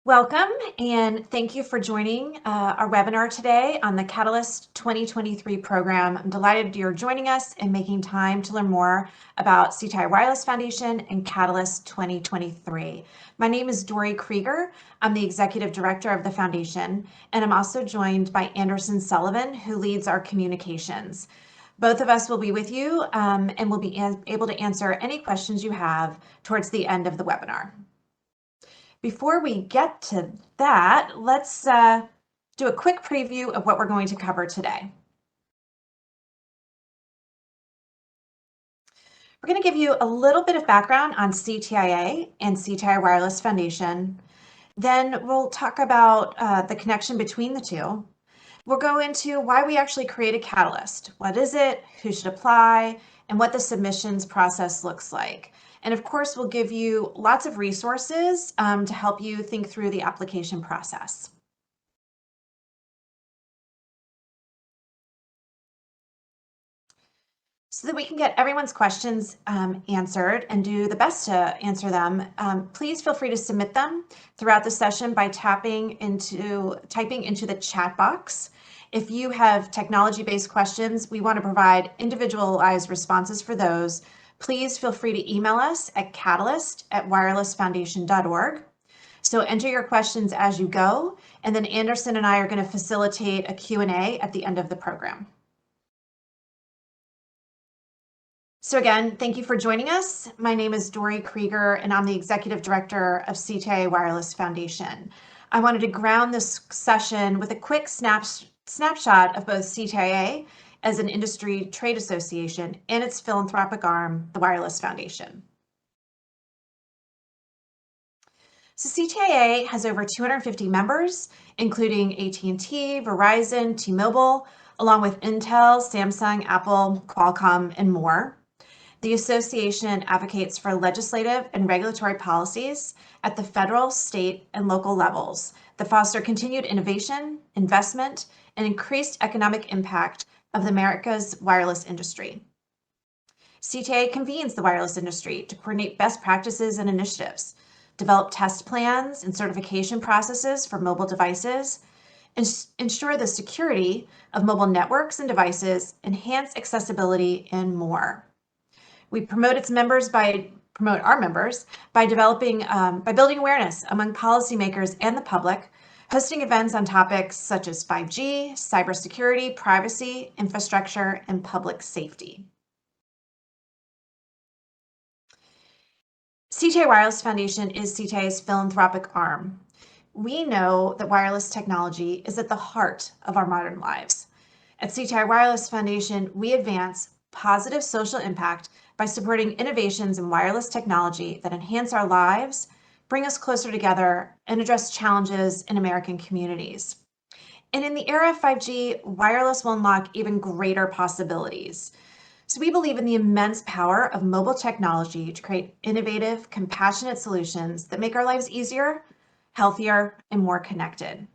Welcome, and thank you for joining our webinar today on the Catalyst 2023 program. I'm delighted you're joining us and making time to learn more about CTI Wireless Foundation and Catalyst 2023. My name is Dory Krieger. I'm the Executive Director of the Foundation, and I'm also joined by Anderson Sullivan, who leads our communications. Both of us will be with you and will be able to answer any questions you have towards the end of the webinar. Before we get to that, let's do a quick preview of what we're going to cover today. We're going to give you a little bit of background on CTIA and CTI Wireless Foundation. Then we'll talk about the connection between the two. We'll go into why we actually create a Catalyst. What is it? Who should apply? And what the submissions process looks like. And of course, we'll give you lots of resources to help you think through the application process. So that we can get everyone's questions answered and do the best to answer them, please feel free to submit them throughout the session by typing into the chat box. If you have technology-based questions, we want to provide individualized responses for those. Please feel free to email us at catalyst@wirelessfoundation.org. So enter your questions as you go, and then Anderson and I are going to facilitate a Q&A at the end of the program. So again, thank you for joining us. My name is Dory Krieger, and I'm the Executive Director of CTI Wireless Foundation. I wanted to ground this session with a quick snapshot of both CTIA as an industry trade association and its philanthropic arm, the Wireless Foundation. So CTIA has over 250 members, including AT&T, Verizon, T-Mobile, along with Intel, Samsung, Apple, Qualcomm, and more. The association advocates for legislative and regulatory policies at the federal, state, and local levels that foster continued innovation, investment, and increased economic impact of America's wireless industry. CTIA convenes the wireless industry to coordinate best practices and initiatives, develop test plans and certification processes for mobile devices, ensure the security of mobile networks and devices, enhance accessibility, and more. We promote our members by building awareness among policymakers and the public, hosting events on topics such as 5G, cybersecurity, privacy, infrastructure, and public safety. CTI Wireless Foundation is CTIA's philanthropic arm. We know that wireless technology is at the heart of our modern lives. At CTI Wireless Foundation, we advance positive social impact by supporting innovations in wireless technology that enhance our lives, bring us closer together, and address challenges in American communities. And in the era of 5G, wireless will unlock even greater possibilities. So we believe in the immense power of mobile technology to create innovative, compassionate solutions that make our lives easier, healthier, and more connected.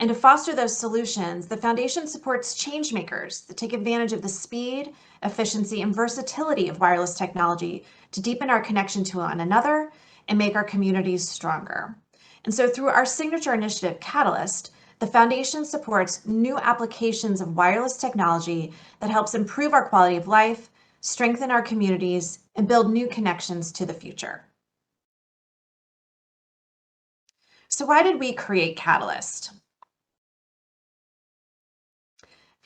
And to foster those solutions, the Foundation supports change makers that take advantage of the speed, efficiency, and versatility of wireless technology to deepen our connection to one another and make our communities stronger. And so through our signature initiative, Catalyst, the Foundation supports new applications of wireless technology that helps improve our quality of life, strengthen our communities, and build new connections to the future. So why did we create Catalyst?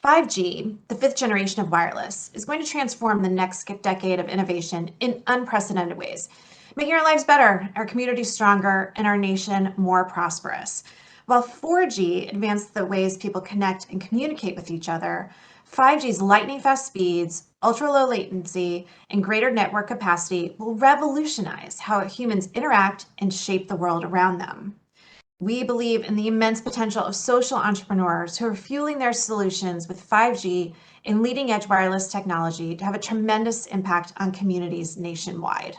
5G, the fifth generation of wireless, is going to transform the next decade of innovation in unprecedented ways, making our lives better, our communities stronger, and our nation more prosperous. While 4G advanced the ways people connect and communicate with each other, 5G's lightning-fast speeds, ultra-low latency, and greater network capacity will revolutionize how humans interact and shape the world around them. We believe in the immense potential of social entrepreneurs who are fueling their solutions with 5G and leading-edge wireless technology to have a tremendous impact on communities nationwide.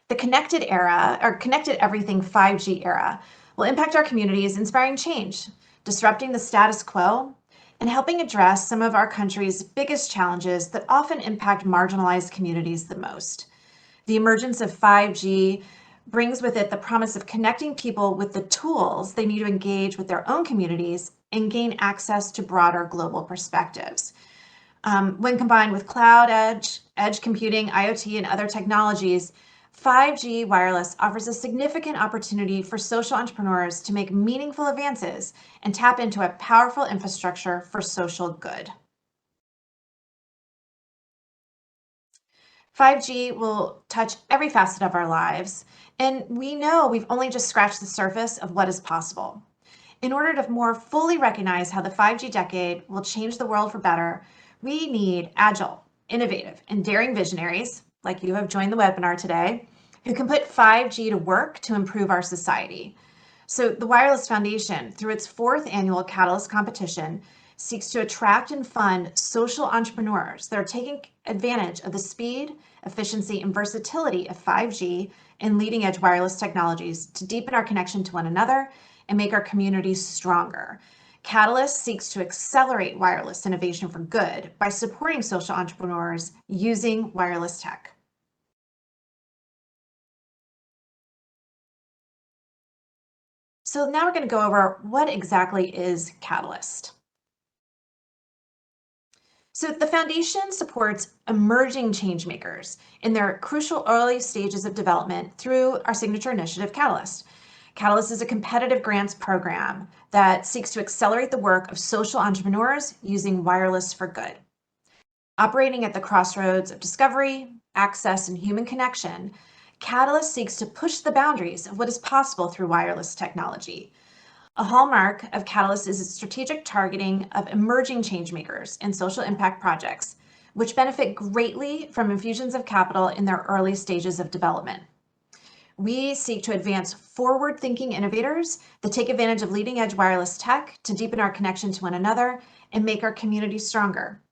The connected era, or connected everything 5G era, will impact our communities, inspiring change, disrupting the status quo, and helping address some of our country's biggest challenges that often impact marginalized communities the most. The emergence of 5G brings with it the promise of connecting people with the tools they need to engage with their own communities and gain access to broader global perspectives. When combined with cloud edge computing, IoT, and other technologies, 5G wireless offers a significant opportunity for social entrepreneurs to make meaningful advances and tap into a powerful infrastructure for social good. 5G will touch every facet of our lives, and we know we've only just scratched the surface of what is possible. In order to more fully recognize how the 5G decade will change the world for better, we need agile, innovative, and daring visionaries, like you have joined the webinar today, who can put 5G to work to improve our society. So the Wireless Foundation, through its 4th annual Catalyst competition, seeks to attract and fund social entrepreneurs that are taking advantage of the speed, efficiency, and versatility of 5G and leading edge wireless technologies to deepen our connection to one another and make our communities stronger. Catalyst seeks to accelerate wireless innovation for good by supporting social entrepreneurs using wireless tech. So now we're going to go over what exactly is Catalyst. So the foundation supports emerging changemakers in their crucial early stages of development through our signature initiative, Catalyst. Catalyst is a competitive grants program that seeks to accelerate the work of social entrepreneurs using wireless for good. Operating at the crossroads of discovery, access, and human connection, Catalyst seeks to push the boundaries of what is possible through wireless technology. A hallmark of Catalyst is its strategic targeting of emerging changemakers and social impact projects, which benefit greatly from infusions of capital in their early stages of development. We seek to advance forward-thinking innovators that take advantage of leading-edge wireless tech to deepen our connection to one another and make our community stronger.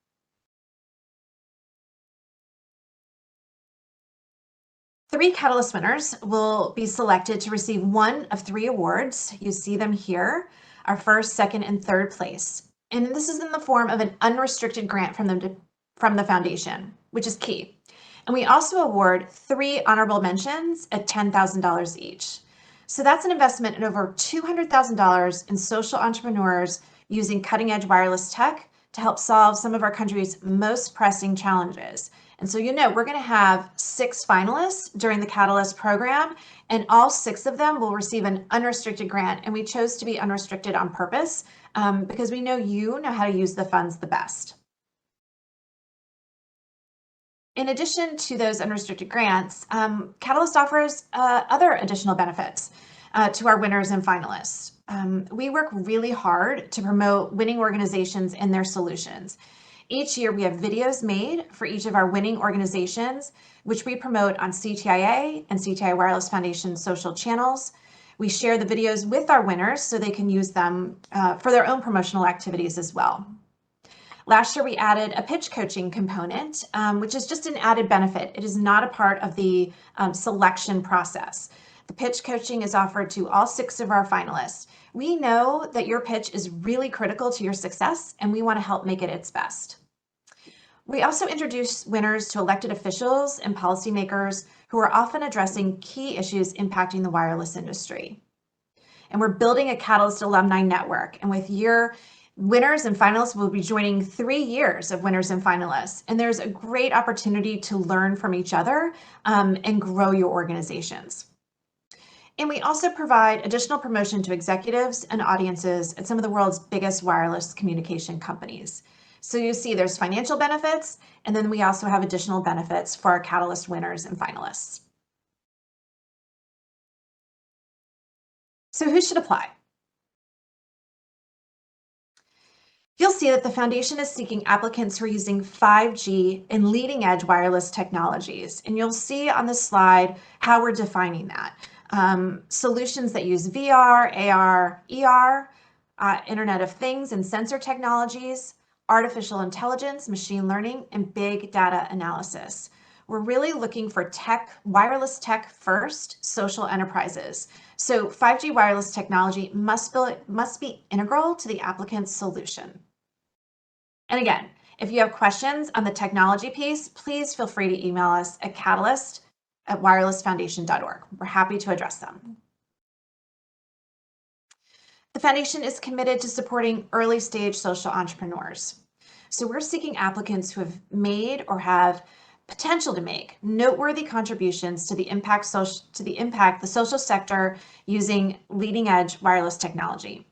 Three Catalyst winners will be selected to receive one of 3 awards. You see them here, our first, second, and third place. And this is in the form of an unrestricted grant from the foundation, which is key. And we also award 3 honorable mentions at $10,000 each. So that's an investment in over $200,000 in social entrepreneurs using cutting-edge wireless tech to help solve some of our country's most pressing challenges. And so, we're going to have 6 finalists during the Catalyst program, and all 6 of them will receive an unrestricted grant. And we chose to be unrestricted on purpose because we know you know how to use the funds the best. In addition to those unrestricted grants, Catalyst offers other additional benefits to our winners and finalists. We work really hard to promote winning organizations and their solutions. Each year, we have videos made for each of our winning organizations, which we promote on CTIA and CTI Wireless Foundation social channels. We share the videos with our winners so they can use them for their own promotional activities as well. Last year, we added a pitch coaching component, which is just an added benefit. It is not a part of the selection process. The pitch coaching is offered to all 6 of our finalists. We know that your pitch is really critical to your success, and we want to help make it its best. We also introduce winners to elected officials and policymakers who are often addressing key issues impacting the wireless industry. And we're building a Catalyst alumni network, and with your winners and finalists, will be joining 3 years of winners and finalists. And there's a great opportunity to learn from each other and grow your organizations. And we also provide additional promotion to executives and audiences at some of the world's biggest wireless communication companies. So you see there's financial benefits, and then we also have additional benefits for our Catalyst winners and finalists. So who should apply? You'll see that the foundation is seeking applicants who are using 5G and leading edge wireless technologies. And you'll see on the slide how we're defining that. Solutions that use VR, AR, ER, Internet of Things and sensor technologies, artificial intelligence, machine learning, and big data analysis. We're really looking for wireless tech first social enterprises. So 5G wireless technology must be integral to the applicant's solution. And again, if you have questions on the technology piece, please feel free to email us at at wirelessfoundation.org. We're happy to address them. The foundation is committed to supporting early stage social entrepreneurs. So we're seeking applicants who have made or have potential to make noteworthy contributions to the impact the social sector using leading edge wireless technology.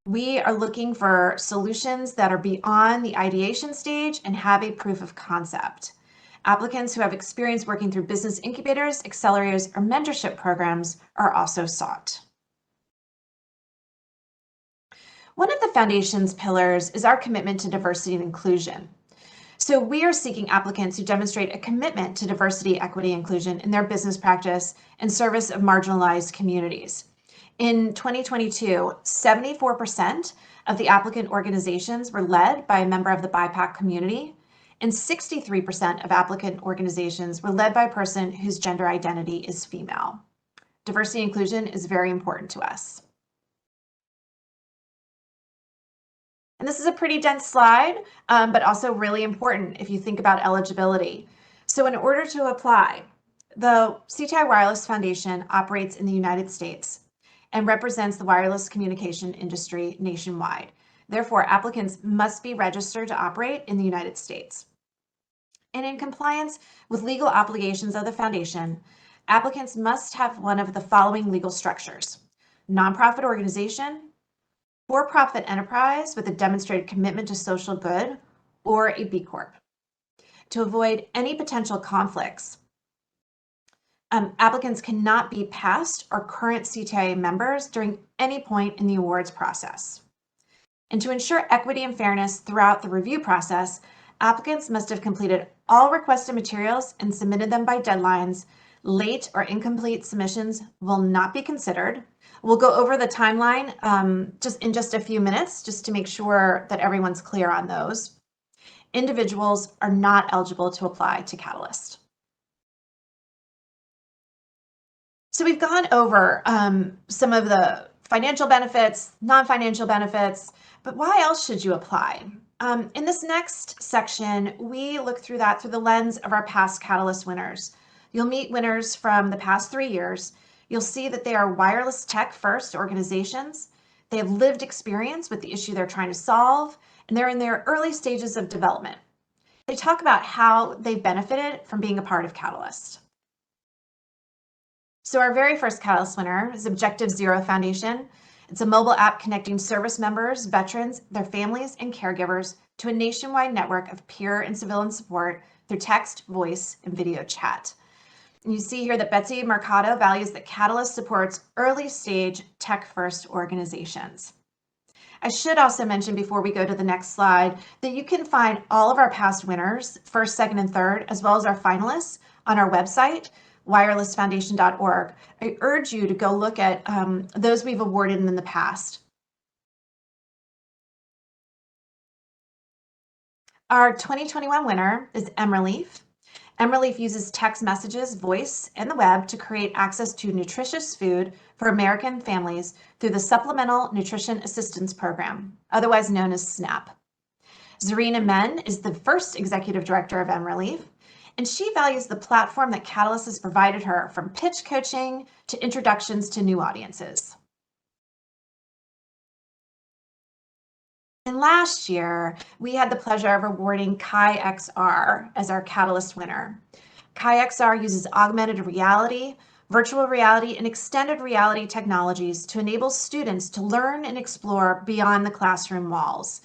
We are looking for solutions that are beyond the ideation stage and have a proof of concept. Applicants who have experience working through business incubators, accelerators, or mentorship programs are also sought. One of the foundation's pillars is our commitment to diversity and inclusion. So we are seeking applicants who demonstrate a commitment to diversity, equity, and inclusion in their business practice and service of marginalized communities. In 2022, 74% of the applicant organizations were led by a member of the BIPOC community, and 63% of applicant organizations were led by a person whose gender identity is female. Diversity and inclusion is very important to us. And this is a pretty dense slide, but also really important if you think about eligibility. So in order to apply, the CTI Wireless Foundation operates in the United States and represents the wireless communication industry nationwide. Therefore, applicants must be registered to operate in the United States. And in compliance with legal obligations of the foundation, applicants must have one of the following legal structures: nonprofit organization, for-profit enterprise with a demonstrated commitment to social good, or a B Corp. To avoid any potential conflicts, applicants cannot be past or current CTIA members during any point in the awards process. And to ensure equity and fairness throughout the review process, applicants must have completed all requested materials and submitted them by deadlines. Late or incomplete submissions will not be considered. We'll go over the timeline just a few minutes, just to make sure that everyone's clear on those. Individuals are not eligible to apply to Catalyst. So we've gone over some of the financial benefits, non-financial benefits, but why else should you apply? In this next section, we look through that through the lens of our past Catalyst winners. You'll meet winners from the past 3 years. You'll see that they are wireless tech first organizations. They have lived experience with the issue they're trying to solve, and they're in their early stages of development. They talk about how they've benefited from being a part of Catalyst. So our very first Catalyst winner is Objective Zero Foundation. It's a mobile app connecting service members, veterans, their families, and caregivers to a nationwide network of peer and civilian support through text, voice, and video chat. And you see here that Betsy Mercado values that Catalyst supports early stage tech first organizations. I should also mention before we go to the next slide that you can find all of our past winners, first, second, and third, as well as our finalists on our website, wirelessfoundation.org. I urge you to go look at those we've awarded in the past. Our 2021 winner is Emerleaf. Emerleaf uses text messages, voice, and the web to create access to nutritious food for American families through the Supplemental Nutrition Assistance Program, otherwise known as SNAP. Zarina Men is the first executive director of Emerleaf, and she values the platform that Catalyst has provided her, from pitch coaching to introductions to new audiences. And last year, we had the pleasure of awarding KaiXR as our Catalyst winner. KaiXR uses augmented reality, virtual reality, and extended reality technologies to enable students to learn and explore beyond the classroom walls.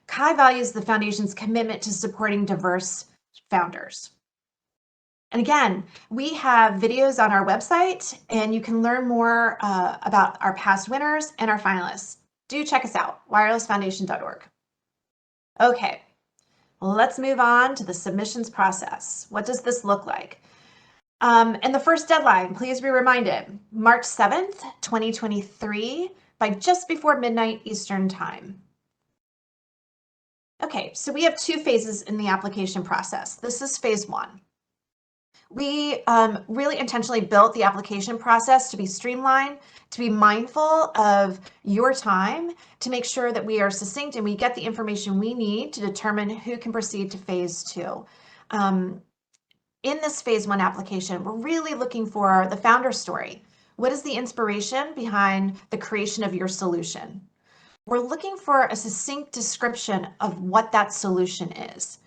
Kai values the foundation's commitment to supporting diverse founders. And again, we have videos on our website, and you can learn more about our past winners and our finalists. Do check us out, wirelessfoundation.org. Okay, well, let's move on to the submissions process. What does this look like? And the first deadline, please be reminded, March 7th, 2023, by just before midnight Eastern Time. Okay, so we have 2 phases in the application process. This is phase 1. We really intentionally built the application process to be streamlined, to be mindful of your time, to make sure that we are succinct and we get the information we need to determine who can proceed to phase 2. In this phase 1 application, we're really looking for the founder story. What is the inspiration behind the creation of your solution? We're looking for a succinct description of what that solution is.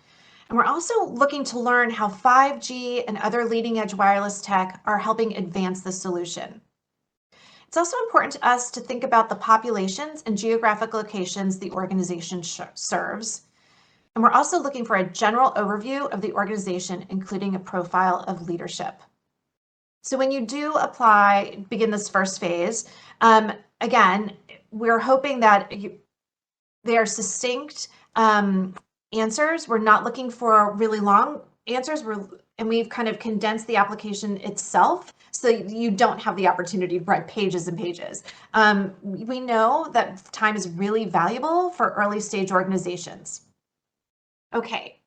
And we're also looking to learn how 5G and other leading edge wireless tech are helping advance the solution. It's also important to us to think about the populations and geographic locations the organization serves. And we're also looking for a general overview of the organization, including a profile of leadership. So when you do begin this first phase, again, we're hoping that they are succinct answers. We're not looking for really long answers. And we've kind of condensed the application itself so you don't have the opportunity to write pages and pages. We know that time is really valuable for early stage organizations. Okay,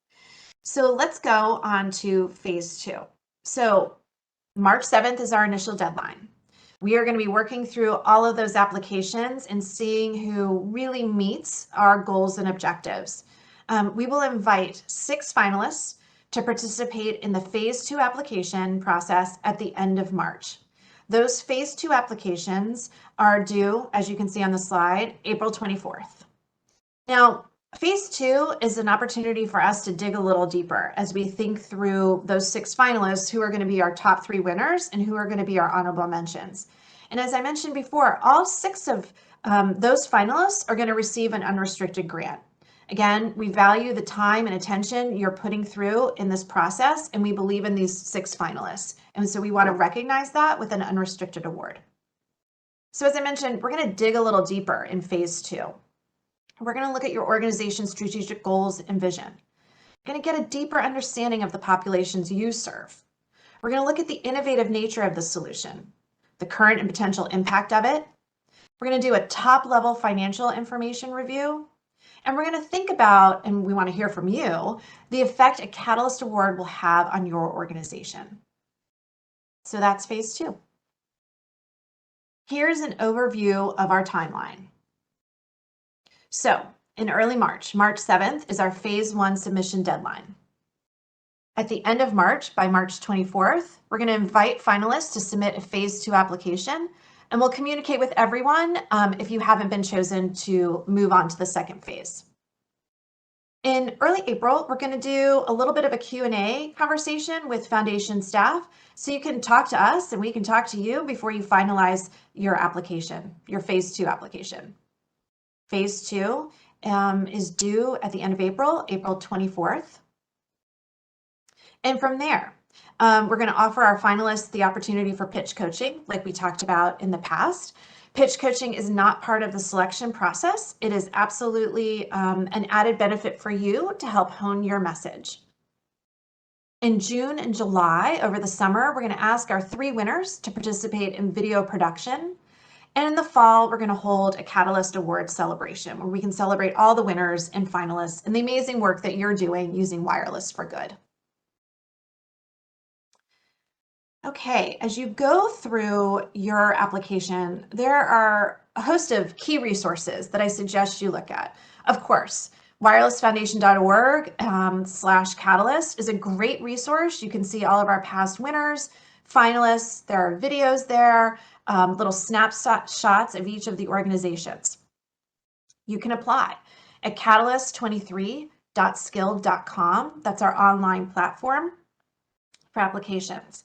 so let's go on to phase 2. So March 7th is our initial deadline. We are going to be working through all of those applications and seeing who really meets our goals and objectives. We will invite 6 finalists to participate in the phase 2 application process at the end of March. Those phase 2 applications are due, as you can see on the slide, April 24th. Now, phase 2 is an opportunity for us to dig a little deeper as we think through those 6 finalists who are going to be our top 3 winners and who are going to be our honorable mentions. And as I mentioned before, all 6 of those finalists are going to receive an unrestricted grant. Again, we value the time and attention you're putting through in this process, and we believe in these 6 finalists. And so we want to recognize that with an unrestricted award. So as I mentioned, we're going to dig a little deeper in phase 2. We're going to look at your organization's strategic goals and vision. We're going to get a deeper understanding of the populations you serve. We're going to look at the innovative nature of the solution, the current and potential impact of it. We're going to do a top-level financial information review. And we're going to think about, and we want to hear from you, the effect a Catalyst Award will have on your organization. So that's phase 2. Here's an overview of our timeline. So in early March, March 7th is our phase 1 submission deadline. At the end of March, by March 24th, we're going to invite finalists to submit a phase 2 application, and we'll communicate with everyone if you haven't been chosen to move on to the second phase. In early April, we're going to do a little bit of a Q&A conversation with Foundation staff, so you can talk to us and we can talk to you before you finalize your application, your phase 2 application. Phase 2 is due at the end of April, April 24th. And from there, we're going to offer our finalists the opportunity for pitch coaching, like we talked about in the past. Pitch coaching is not part of the selection process. It is absolutely an added benefit for you to help hone your message. In June and July, over the summer, we're going to ask our 3 winners to participate in video production. And in the fall, we're going to hold a Catalyst Award celebration where we can celebrate all the winners and finalists and the amazing work that you're doing using wireless for good. Okay, as you go through your application, there are a host of key resources that I suggest you look at. Of course, wirelessfoundation.org/catalyst is a great resource. You can see all of our past winners, finalists. There are videos there, little snapshot shots of each of the organizations. You can apply at catalyst23.skill.com. That's our online platform for applications.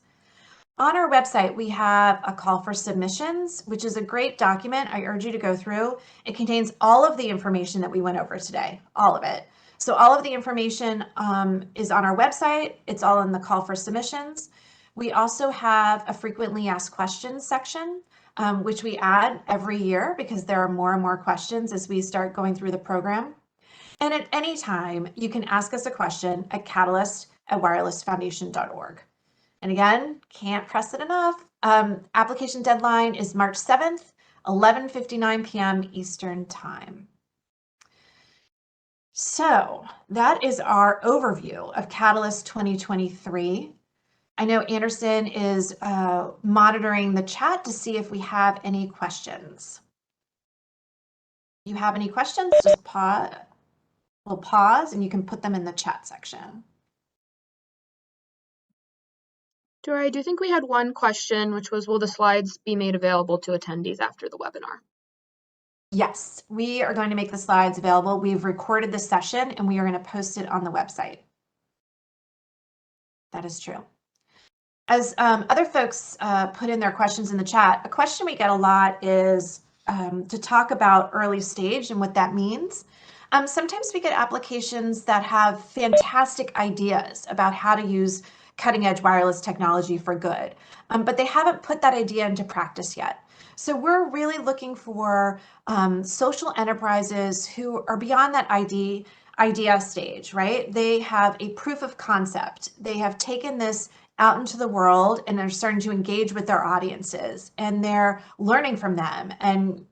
On our website, we have a call for submissions, which is a great document I urge you to go through. It contains all of the information that we went over today, all of it. So all of the information is on our website. It's all in the call for submissions. We also have a frequently asked questions section, which we add every year because there are more and more questions as we start going through the program. And at any time, you can ask us a question at catalyst@wirelessfoundation.org. And again, can't press it enough. Application deadline is March 7th, 11:59 p.m. Eastern Time. So that is our overview of Catalyst 2023. I know Anderson is monitoring the chat to see if we have any questions. If you have any questions, just pause. We'll pause and you can put them in the chat section. Dory, I do think we had one question, which was, will the slides be made available to attendees after the webinar? Yes, we are going to make the slides available. We've recorded the session and we are going to post it on the website. That is true. As other folks put in their questions in the chat, a question we get a lot is to talk about early stage and what that means. Sometimes we get applications that have fantastic ideas about how to use cutting edge wireless technology for good, but they haven't put that idea into practice yet. So we're really looking for social enterprises who are beyond that idea stage, right? They have a proof of concept. They have taken this out into the world and they're starting to engage with their audiences and they're learning from them and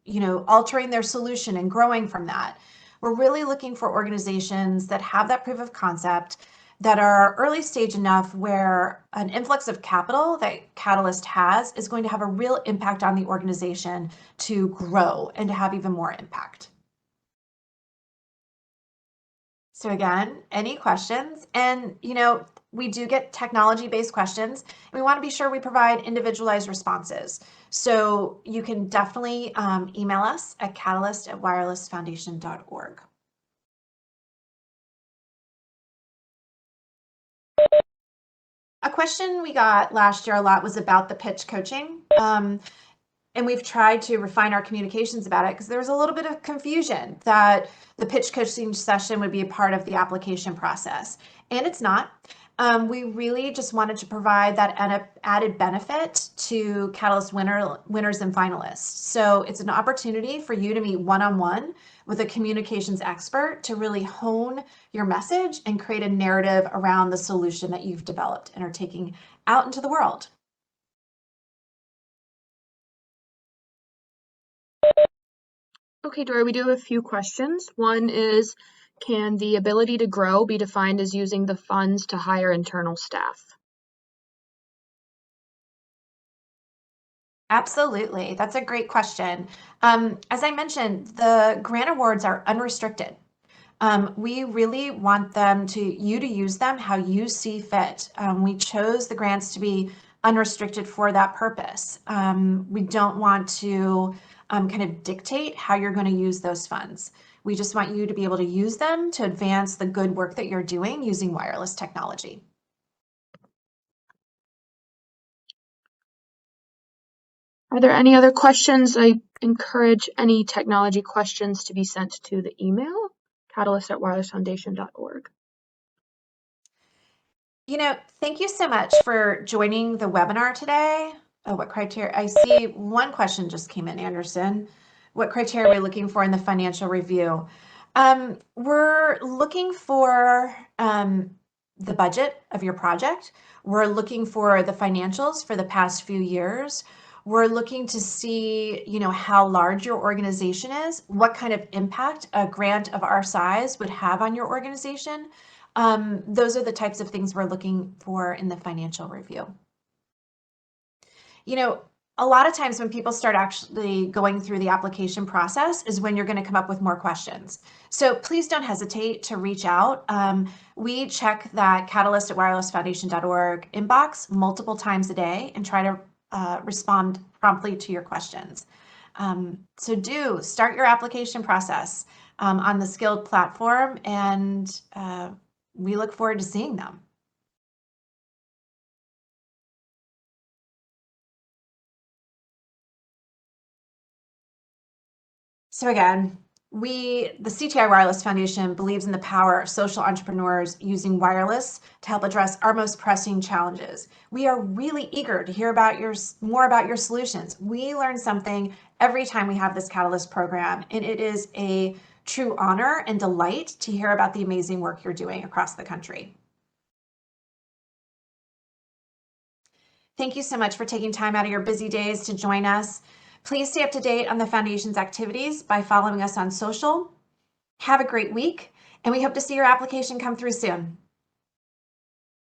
altering their solution and growing from that. We're really looking for organizations that have that proof of concept, that are early stage enough where an influx of capital that Catalyst has is going to have a real impact on the organization to grow and to have even more impact. So again, any questions? And we do get technology-based questions. And we want to be sure we provide individualized responses. So you can definitely email us at catalyst@wirelessfoundation.org. A question we got last year a lot was about the pitch coaching. And we've tried to refine our communications about it because there was a little bit of confusion that the pitch coaching session would be a part of the application process. And it's not. We really just wanted to provide that added benefit to Catalyst winners and finalists. So it's an opportunity for you to meet one-on-one with a communications expert to really hone your message and create a narrative around the solution that you've developed and are taking out into the world. Okay, Dory, we do have a few questions. One is, can the ability to grow be defined as using the funds to hire internal staff? Absolutely. That's a great question. As I mentioned, the grant awards are unrestricted. We really want you to use them how you see fit. We chose the grants to be unrestricted for that purpose. We don't want to kind of dictate how you're going to use those funds. We just want you to be able to use them to advance the good work that you're doing using wireless technology. Are there any other questions? I encourage any technology questions to be sent to the email, catalyst@wirelessfoundation.org. Thank you so much for joining the webinar today. Oh, what criteria? I see one question just came in, Anderson. What criteria are we looking for in the financial review? We're looking for the budget of your project. We're looking for the financials for the past few years. We're looking to see, how large your organization is, what kind of impact a grant of our size would have on your organization. Those are the types of things we're looking for in the financial review. A lot of times when people start actually going through the application process is when you're going to come up with more questions. So please don't hesitate to reach out. We check that catalyst@wirelessfoundation.org inbox multiple times a day and try to respond promptly to your questions. So do start your application process on the Skilled platform, and we look forward to seeing them. So again, the CTI Wireless Foundation believes in the power of social entrepreneurs using wireless to help address our most pressing challenges. We are really eager to hear more about your solutions. We learn something every time we have this Catalyst program, and it is a true honor and delight to hear about the amazing work you're doing across the country. Thank you so much for taking time out of your busy days to join us. Please stay up to date on the Foundation's activities by following us on social. Have a great week, and we hope to see your application come through soon.